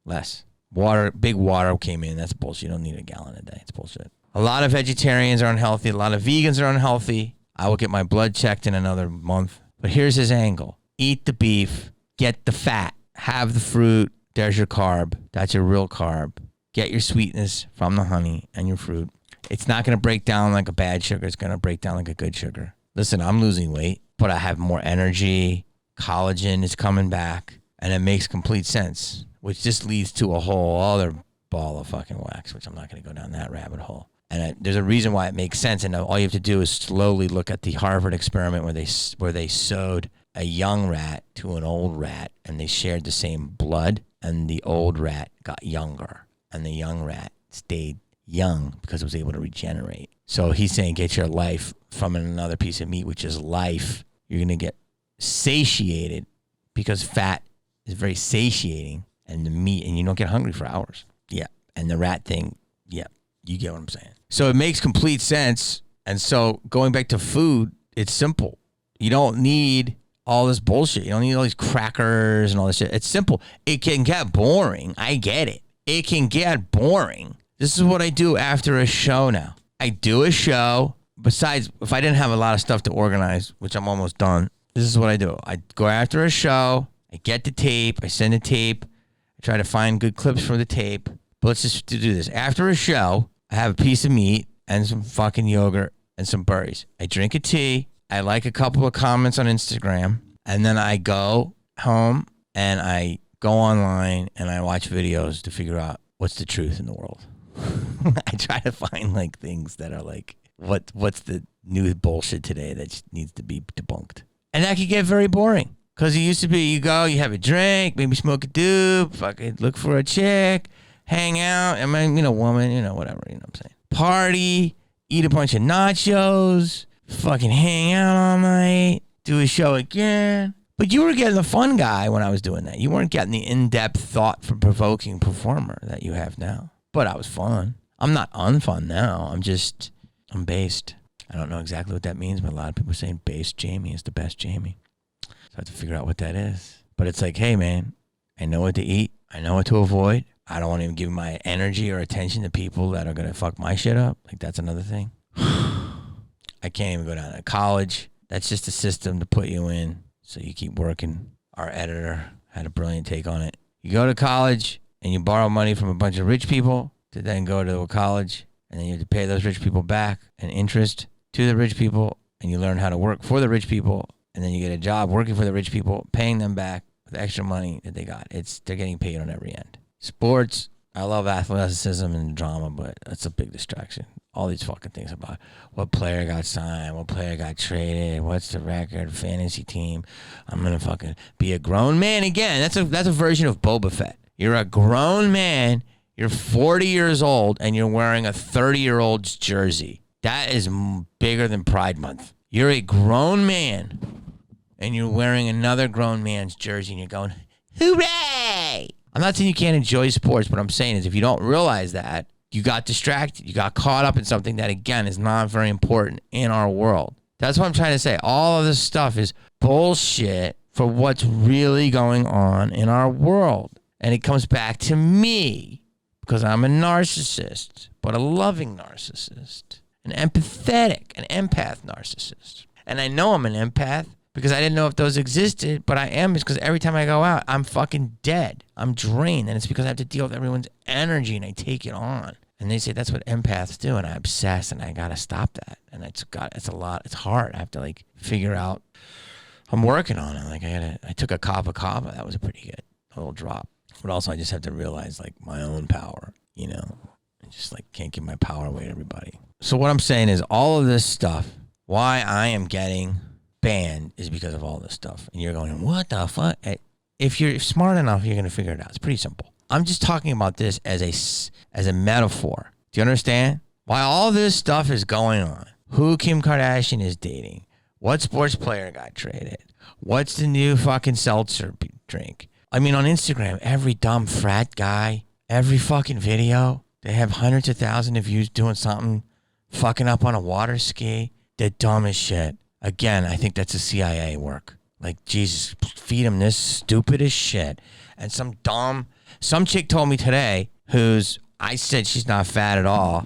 Less. Water, big water came in. That's bullshit. You don't need a gallon a day. It's bullshit. A lot of vegetarians are unhealthy. A lot of vegans are unhealthy. I will get my blood checked in another month. But here's his angle. Eat the beef. Get the fat. Have the fruit. There's your carb. That's your real carb. Get your sweetness from the honey and your fruit. It's not going to break down like a bad sugar. It's going to break down like a good sugar. Listen, I'm losing weight, but I have more energy. Collagen is coming back, and it makes complete sense, which just leads to a whole other ball of fucking wax, which I'm not going to go down that rabbit hole. And there's a reason why it makes sense, and all you have to do is slowly look at the Harvard experiment where they sewed a young rat to an old rat, and they shared the same blood, and the old rat got younger, and the young rat stayed young because it was able to regenerate. So he's saying get your life from another piece of meat, which is life. You're going to get satiated because fat is very satiating, and the meat, and you don't get hungry for hours. Yeah. And the rat thing, yeah, you get what I'm saying. So it makes complete sense. And so going back to food, it's simple. You don't need all this bullshit. You don't need all these crackers and all this shit. It's simple. It can get boring. I get it. It can get boring. This is what I do after a show now. I do a show. Besides, if I didn't have a lot of stuff to organize, which I'm almost done, this is what I do. I go after a show. I get the tape. I send the tape. I try to find good clips for the tape. But let's just do this. After a show, I have a piece of meat and some fucking yogurt and some berries. I drink a tea. I like a couple of comments on Instagram. And then I go home and I go online and I watch videos to figure out what's the truth in the world. I try to find like things that are like, what's the new bullshit today that just needs to be debunked. And that could get very boring. Because it used to be, you go, you have a drink, maybe smoke a doob, fucking look for a chick, hang out, I mean, woman, whatever, what I'm saying. Party, eat a bunch of nachos, fucking hang out all night, do a show again. But you were getting the fun guy when I was doing that. You weren't getting the in-depth, thought-provoking performer that you have now. But I was fun. I'm not unfun now. I'm based. I don't know exactly what that means, but a lot of people are saying based Jamie is the best Jamie. So I have to figure out what that is. But it's like, hey, man, I know what to eat. I know what to avoid. I don't want to even give my energy or attention to people that are going to fuck my shit up. Like, that's another thing. I can't even go down to college. That's just a system to put you in so you keep working. Our editor had a brilliant take on it. You go to college and you borrow money from a bunch of rich people to then go to a college, and then you have to pay those rich people back and interest to the rich people, and you learn how to work for the rich people, and then you get a job working for the rich people, paying them back with extra money that they got. They're getting paid on every end. Sports, I love athleticism and drama, but that's a big distraction. All these fucking things about what player got signed, what player got traded, what's the record, fantasy team. I'm gonna fucking be a grown man again. That's a version of Boba Fett. You're a grown man. You're 40 years old and you're wearing a 30-year-old's jersey. That is bigger than Pride Month. You're a grown man and you're wearing another grown man's jersey and you're going, hooray! I'm not saying you can't enjoy sports. What I'm saying is if you don't realize that, you got distracted. You got caught up in something that, again, is not very important in our world. That's what I'm trying to say. All of this stuff is bullshit for what's really going on in our world. And it comes back to me. Because I'm a narcissist, but a loving narcissist, an empathetic, an empath narcissist. And I know I'm an empath because I didn't know if those existed, but I am because every time I go out, I'm fucking dead. I'm drained, and it's because I have to deal with everyone's energy, and I take it on. And they say that's what empaths do, and I obsess, and I got to stop that. And it's a lot. It's hard. I have to, figure out. I'm working on it. I took a kava. That was a pretty good little drop. But also, I just have to realize, my own power, I just, can't give my power away to everybody. So what I'm saying is all of this stuff, why I am getting banned is because of all this stuff. And you're going, what the fuck? If you're smart enough, you're going to figure it out. It's pretty simple. I'm just talking about this as a metaphor. Do you understand? Why all this stuff is going on. Who Kim Kardashian is dating. What sports player got traded. What's the new fucking seltzer drink. I mean, on Instagram, every dumb frat guy, every fucking video, they have hundreds of thousands of views doing something, fucking up on a water ski. They're dumb as shit. Again, I think that's a CIA work. Jesus, feed them this stupid as shit. And some chick told me today, I said she's not fat at all.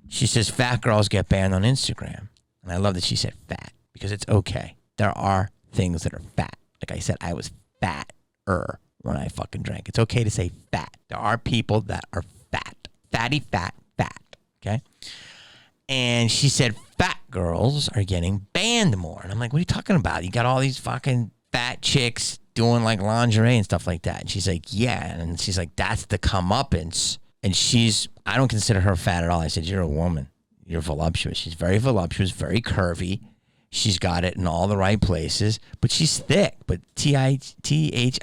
She says fat girls get banned on Instagram. And I love that she said fat, because it's okay. There are things that are fat. Like I said, I was fat. When I fucking drank. It's okay to say fat. There are people that are fat. Fatty, fat, okay? And she said fat girls are getting banned more. And I'm like, what are you talking about? You got all these fucking fat chicks doing lingerie and stuff like that. And she's like, yeah. And she's like, that's the comeuppance. And I don't consider her fat at all. I said, you're a woman. You're voluptuous. She's very voluptuous, very curvy. She's got it in all the right places, but she's thick. But THICCC,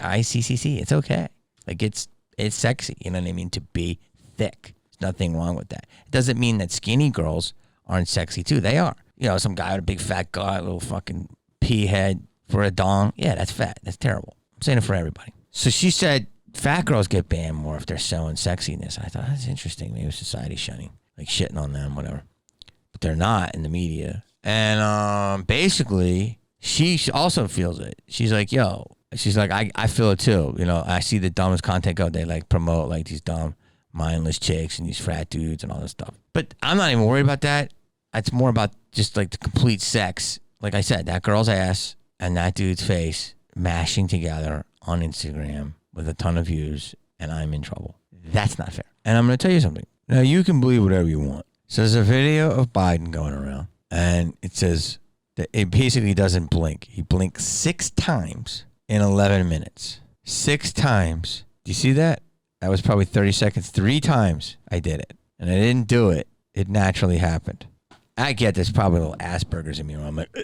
it's okay. It's sexy. You know what I mean? To be thick. There's nothing wrong with that. It doesn't mean that skinny girls aren't sexy too. They are. Some guy with a big fat guy, a little fucking pea head for a dong. Yeah, that's fat. That's terrible. I'm saying it for everybody. So she said fat girls get banned more if they're showing sexiness. I thought that's interesting. Maybe society's shunning, shitting on them, whatever. But they're not in the media. And basically, she also feels it. She's like, yo, I feel it too. I see the dumbest content go. They promote these dumb, mindless chicks and these frat dudes and all this stuff. But I'm not even worried about that. It's more about just the complete sex. Like I said, that girl's ass and that dude's face mashing together on Instagram with a ton of views, and I'm in trouble. That's not fair. And I'm going to tell you something. Now, you can believe whatever you want. So there's a video of Biden going around. And it says that it basically doesn't blink. He blinks 6 times in 11 minutes. 6 times. Do you see that? That was probably 30 seconds. 3 times I did it. And I didn't do it. It naturally happened. I get there's probably little Asperger's in me. I'm like, ugh.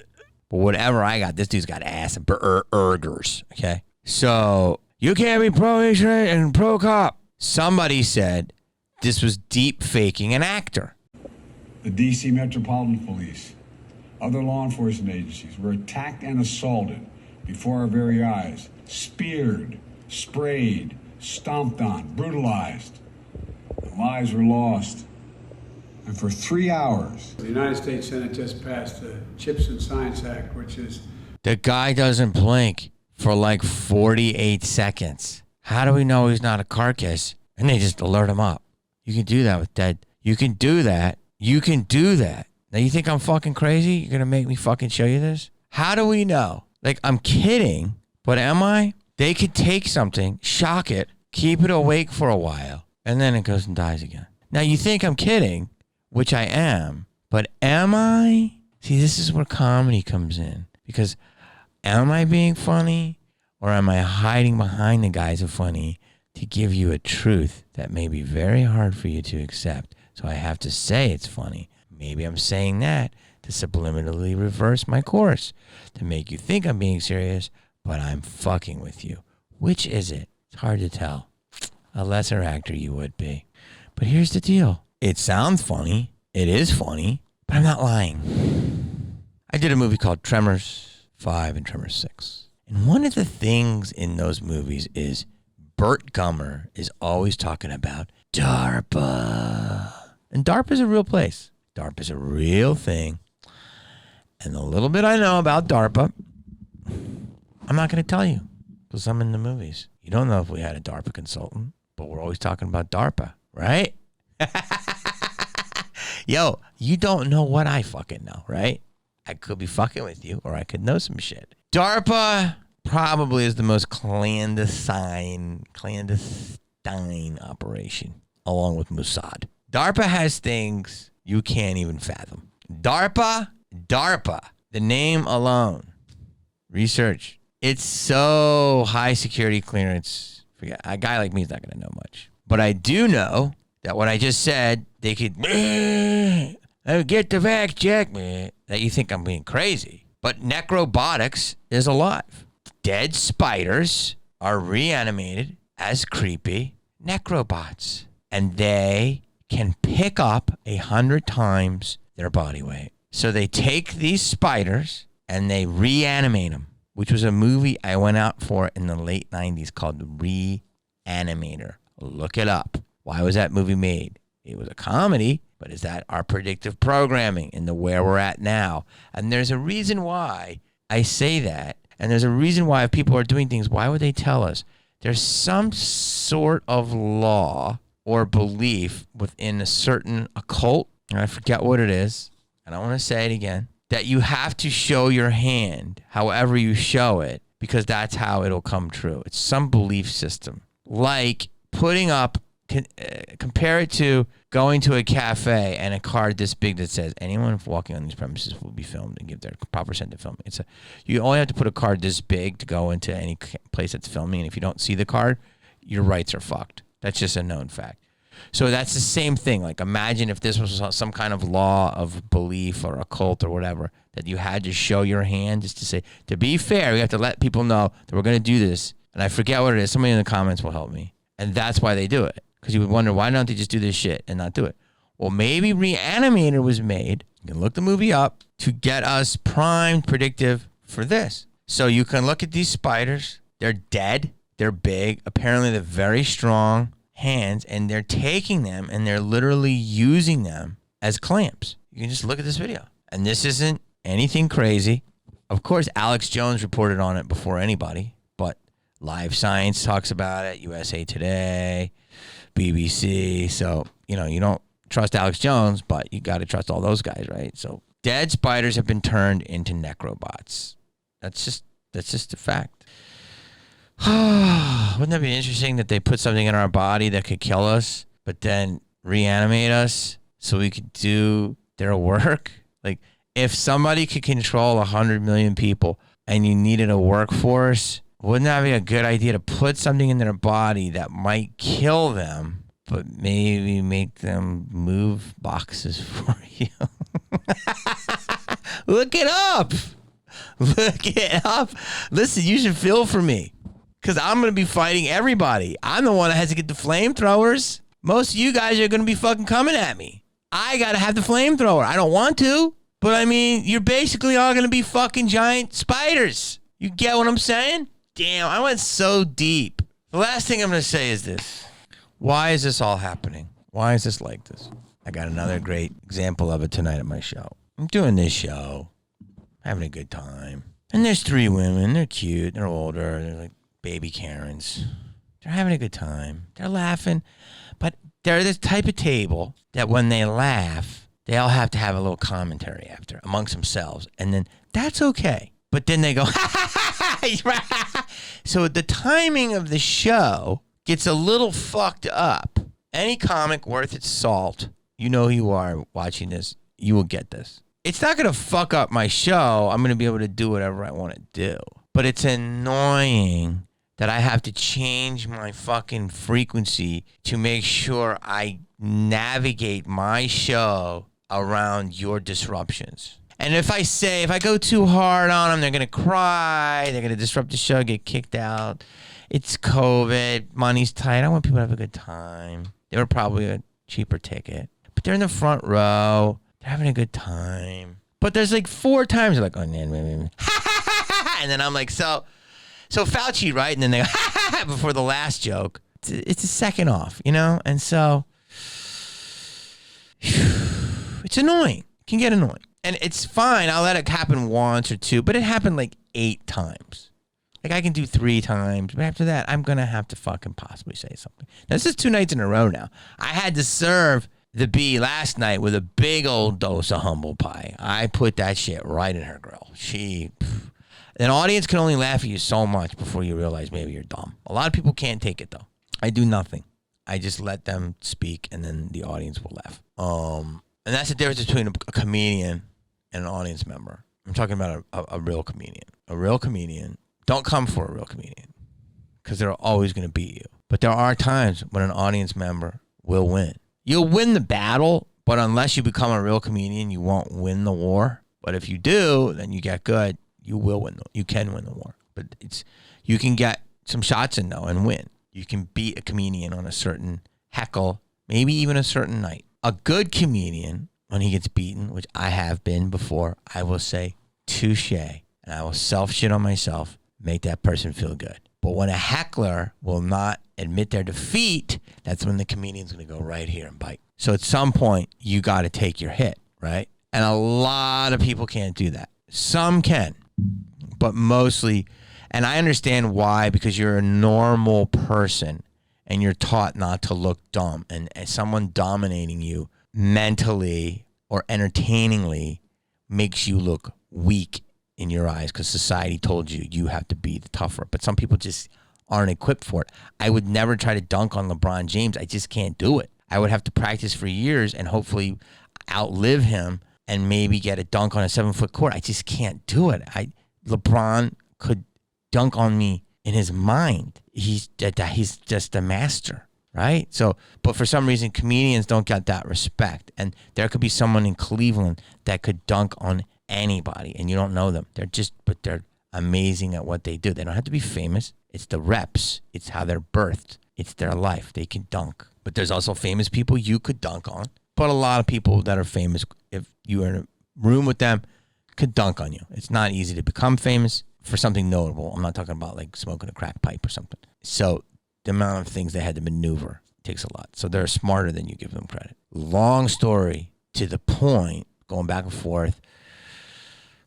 But whatever I got, this dude's got Asperger's. Okay? So, you can't be pro-Israel and pro-cop. Somebody said this was deep faking an actor. The D.C. Metropolitan Police, other law enforcement agencies were attacked and assaulted before our very eyes, speared, sprayed, stomped on, brutalized. The lives were lost. And for 3 hours, the United States Senate just passed the Chips and Science Act, which is... The guy doesn't blink for like 48 seconds. How do we know he's not a carcass? And they just alert him up. You can do that with dead. You can do that. You can do that. Now you think I'm fucking crazy? You're going to make me fucking show you this? How do we know? Like, I'm kidding, but am I? They could take something, shock it, keep it awake for a while, and then it goes and dies again. Now you think I'm kidding, which I am, but am I? See, this is where comedy comes in. Because am I being funny, or am I hiding behind the guise of funny to give you a truth that may be very hard for you to accept? So I have to say it's funny. Maybe I'm saying that to subliminally reverse my course, to make you think I'm being serious, but I'm fucking with you. Which is it? It's hard to tell. A lesser actor you would be. But here's the deal. It sounds funny. It is funny, but I'm not lying. I did a movie called Tremors 5 and Tremors 6. And one of the things in those movies is Burt Gummer is always talking about Darpa. And Darpa is a real place. Darpa is a real thing. And the little bit I know about Darpa, I'm not going to tell you because I'm in the movies. You don't know if we had a Darpa consultant, but we're always talking about Darpa, right? Yo, you don't know what I fucking know, right? I could be fucking with you, or I could know some shit. Darpa probably is the most clandestine operation, along with Mossad. Darpa has things you can't even fathom. Darpa, the name alone. Research. It's so high security clearance. Forget, a guy like me is not going to know much. But I do know that what I just said, they could get the vax check, that you think I'm being crazy. But necrobotics is alive. Dead spiders are reanimated as creepy necrobots. And they can pick up 100 times their body weight. So they take these spiders and they reanimate them, which was a movie I went out for in the late 90s called Reanimator. Look it up. Why was that movie made? It was a comedy, but is that our predictive programming in the where we're at now? And there's a reason why I say that. And there's a reason why if people are doing things, why would they tell us? There's some sort of law or belief within a certain occult, and I forget what it is, and I want to say it again, that you have to show your hand however you show it because that's how it'll come true. It's some belief system. Like putting up, compare it to going to a cafe and a card this big that says anyone walking on these premises will be filmed and give their proper consent to filming. You only have to put a card this big to go into any place that's filming, and if you don't see the card, your rights are fucked. That's just a known fact. So that's the same thing. Like imagine if this was some kind of law of belief or a cult or whatever, that you had to show your hand just to say, to be fair, we have to let people know that we're going to do this. And I forget what it is. Somebody in the comments will help me. And that's why they do it. Because you would wonder, why don't they just do this shit and not do it? Well, maybe Reanimator was made, you can look the movie up, to get us primed predictive for this. So you can look at these spiders. They're dead. They're big. Apparently they're very strong hands, and they're taking them and they're literally using them as clamps. You can just look at this video. And this isn't anything crazy. Of course, Alex Jones reported on it before anybody, but Live Science talks about it, USA Today, BBC. So, you don't trust Alex Jones, but you got to trust all those guys, right? So dead spiders have been turned into necrobots. That's just a fact. Wouldn't that be interesting that they put something in our body that could kill us, but then reanimate us so we could do their work? Like, if somebody could control 100 million people and you needed a workforce, wouldn't that be a good idea to put something in their body that might kill them, but maybe make them move boxes for you? Look it up. Look it up. Listen, you should feel for me. Because I'm going to be fighting everybody. I'm the one that has to get the flamethrowers. Most of you guys are going to be fucking coming at me. I got to have the flamethrower. I don't want to. But I mean, you're basically all going to be fucking giant spiders. You get what I'm saying? Damn, I went so deep. The last thing I'm going to say is this. Why is this all happening? Why is this like this? I got another great example of it tonight at my show. I'm doing this show, having a good time. And there's 3 women. They're cute. They're older. They're like baby Karens. They're having a good time. They're laughing. But they're this type of table that when they laugh, they all have to have a little commentary after amongst themselves. And then that's okay. But then they go, so the timing of the show gets a little fucked up. Any comic worth its salt, you know who you are watching this, you will get this. It's not going to fuck up my show. I'm going to be able to do whatever I want to do. But it's annoying that I have to change my fucking frequency to make sure I navigate my show around your disruptions. And if I go too hard on them, they're going to cry. They're going to disrupt the show, get kicked out. It's COVID. Money's tight. I want people to have a good time. They were probably a cheaper ticket. But they're in the front row. They're having a good time. But there's like 4 times they're like, oh, man. And then I'm like, so Fauci, right? And then they go, before the last joke. It's a second off, you know? And so it's annoying. It can get annoying. And it's fine. I'll let it happen once or 2, but it happened like 8 times. Like I can do 3 times, but after that, I'm going to have to fucking possibly say something. Now, this is 2 nights in a row now. I had to serve the bee last night with a big old dose of humble pie. I put that shit right in her grill. An audience can only laugh at you so much before you realize maybe you're dumb. A lot of people can't take it, though. I do nothing. I just let them speak, and then the audience will laugh. And that's the difference between a comedian and an audience member. I'm talking about a real comedian. A real comedian, don't come for a real comedian because they're always going to beat you. But there are times when an audience member will win. You'll win the battle, but unless you become a real comedian, you won't win the war. But if you do, then you get good, you will win. You can win the war. But you can get some shots in though and win. You can beat a comedian on a certain heckle, maybe even a certain night. A good comedian, when he gets beaten, which I have been before, I will say, touche, and I will self-shit on myself, make that person feel good. But when a heckler will not admit their defeat, that's when the comedian's going to go right here and bite. So at some point, you got to take your hit, right? And a lot of people can't do that. Some can, but mostly, and I understand why, because you're a normal person and you're taught not to look dumb. And someone dominating you mentally or entertainingly makes you look weak in your eyes because society told you have to be the tougher. But some people just aren't equipped for it. I would never try to dunk on LeBron James. I just can't do it. I would have to practice for years and hopefully outlive him and maybe get a dunk on a 7-foot court. I just can't do it. LeBron could dunk on me in his mind. He's just a master, right? So, but for some reason, comedians don't get that respect. And there could be someone in Cleveland that could dunk on anybody, and you don't know them. But they're amazing at what they do. They don't have to be famous. It's the reps. It's how they're birthed. It's their life. They can dunk. But there's also famous people you could dunk on. But a lot of people that are famous, if you were in a room with them, could dunk on you. It's not easy to become famous for something notable. I'm not talking about like smoking a crack pipe or something. So the amount of things they had to maneuver takes a lot. So they're smarter than you give them credit. Long story to the point, going back and forth.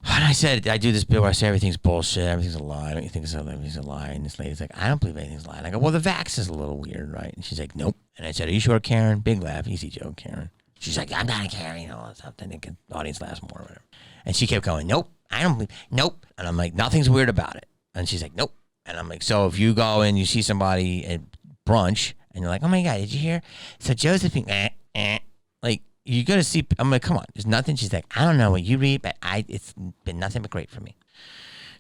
And I said, I do this bit where I say everything's bullshit, everything's a lie, don't you think everything's a lie? And this lady's like, I don't believe anything's a lie. And I go, well, the vax is a little weird, right? And she's like, nope. And I said, are you sure, Karen? Big laugh, easy joke, Karen. She's like, I'm not a Karen, you know, something that the audience laughs more or whatever. And she kept going, nope, I don't believe, nope. And I'm like, nothing's weird about it. And she's like, nope. And I'm like, so if you go and you see somebody at brunch and you're like, oh my God, did you hear? So Josephine, like, you're going to see, I'm like, come on, there's nothing. She's like, I don't know what you read, but it's been nothing but great for me.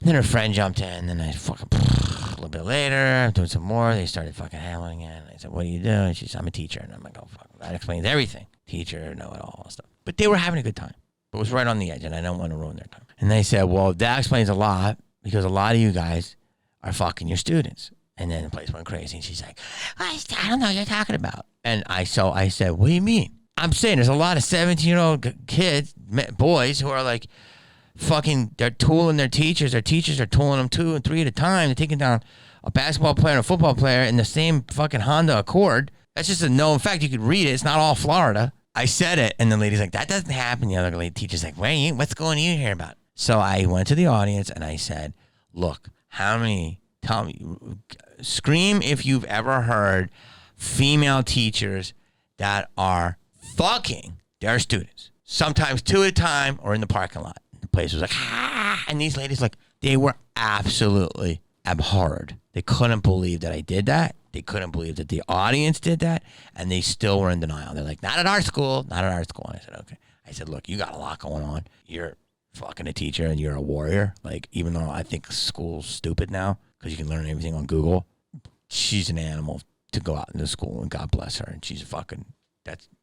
And then her friend jumped in, and then I fucking, a little bit later, I'm doing some more. They started fucking handling it. And I said, what do you do? And she's, I'm a teacher. And I'm like, oh, fuck, that explains everything. Teacher, know it all, stuff. But they were having a good time. It was right on the edge, and I don't want to ruin their time. And they said, well, that explains a lot, because a lot of you guys are fucking your students. And then the place went crazy, and she's like, I don't know what you're talking about. And I said, what do you mean? I'm saying there's a lot of 17-year-old kids, boys, who are like they're tooling their teachers. Their teachers are tooling them 2 and 3 at a time. They're taking down a basketball player and a football player in the same fucking Honda Accord. That's just a known fact. You could read it. It's not all Florida. I said it, and the lady's like, that doesn't happen. The other lady teacher's like, what's going on here about? So I went to the audience, and I said, look, tell me, scream if you've ever heard female teachers that are fucking their students. Sometimes 2 at a time or in the parking lot. The place was like, and these ladies, like, they were absolutely abhorred. They couldn't believe that I did that. They couldn't believe that the audience did that, and they still were in denial. They're like, not at our school, not at our school. And I said, okay. I said, look, you got a lot going on. You're fucking a teacher, and you're a warrior. Like, even though I think school's stupid now because you can learn everything on Google, she's an animal to go out into school, and God bless her. And she's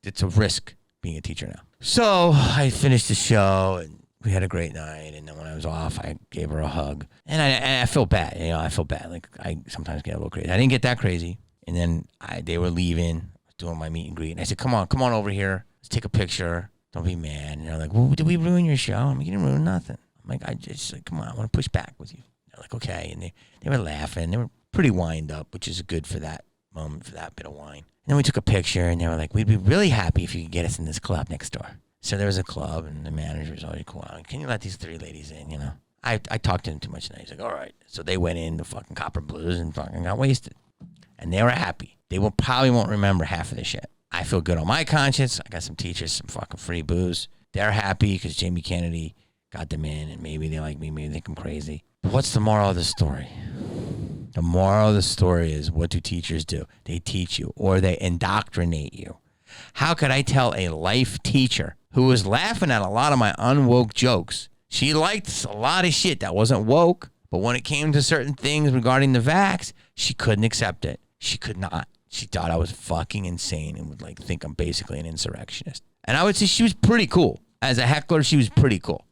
it's a risk being a teacher now. So I finished the show, and we had a great night, and then when I was off, I gave her a hug, and I feel bad. I feel bad. Like, I sometimes get a little crazy. I didn't get that crazy, and then they were leaving, I was doing my meet and greet, and I said, come on over here. Let's take a picture. Don't be mad. And they're like, well, did we ruin your show? I'm like, you didn't ruin nothing. I'm like, I just, like, come on, I want to push back with you. They're like, okay, and they were laughing. They were pretty wind up, which is good for that moment, for that bit of wine. And then we took a picture, and they were like, we'd be really happy if you could get us in this club next door. So there was a club, and the manager was always cool. Can you let these 3 ladies in, I talked to him too much, and he's like, all right. So they went in the fucking Copper Blues and fucking got wasted. And they were happy. They probably won't remember half of the shit. I feel good on my conscience. I got some teachers, some fucking free booze. They're happy because Jamie Kennedy got them in, and maybe they like me, maybe they think I'm crazy. But what's the moral of the story? The moral of the story is, what do teachers do? They teach you, or they indoctrinate you. How could I tell a life teacher who was laughing at a lot of my unwoke jokes? She liked a lot of shit that wasn't woke, but when it came to certain things regarding the vax, she couldn't accept it. She could not. She thought I was fucking insane and would like think I'm basically an insurrectionist. And I would say she was pretty cool. As a heckler, she was pretty cool.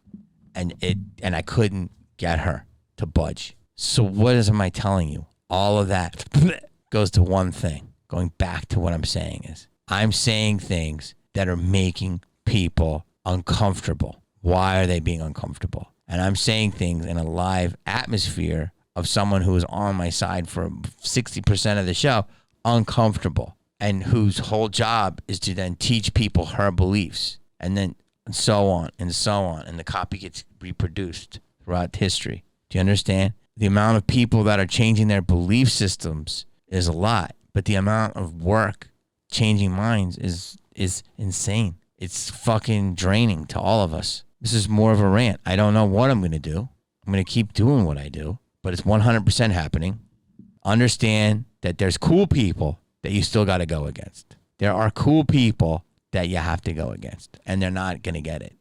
And I couldn't get her to budge. So what am I telling you? All of that goes to one thing. Going back to what I'm saying is, I'm saying things that are making people uncomfortable. Why are they being uncomfortable? And I'm saying things in a live atmosphere of someone who is on my side for 60% of the show, uncomfortable, and whose whole job is to then teach people her beliefs, and then so on and so on. And the copy gets reproduced throughout history. Do you understand? The amount of people that are changing their belief systems is a lot, but the amount of work changing minds is insane. It's fucking draining to all of us. This is more of a rant. I don't know what I'm going to do. I'm going to keep doing what I do, but it's 100% happening. Understand that there's cool people that you still got to go against. There are cool people that you have to go against, and they're not going to get it.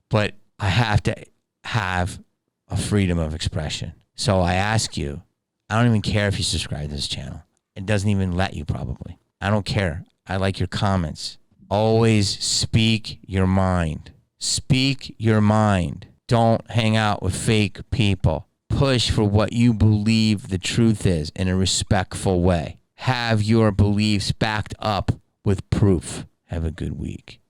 But I have to have a freedom of expression. So I ask you, I don't even care if you subscribe to this channel. It doesn't even let you probably. I don't care. I like your comments. Always speak your mind. Speak your mind. Don't hang out with fake people. Push for what you believe the truth is in a respectful way. Have your beliefs backed up with proof. Have a good week.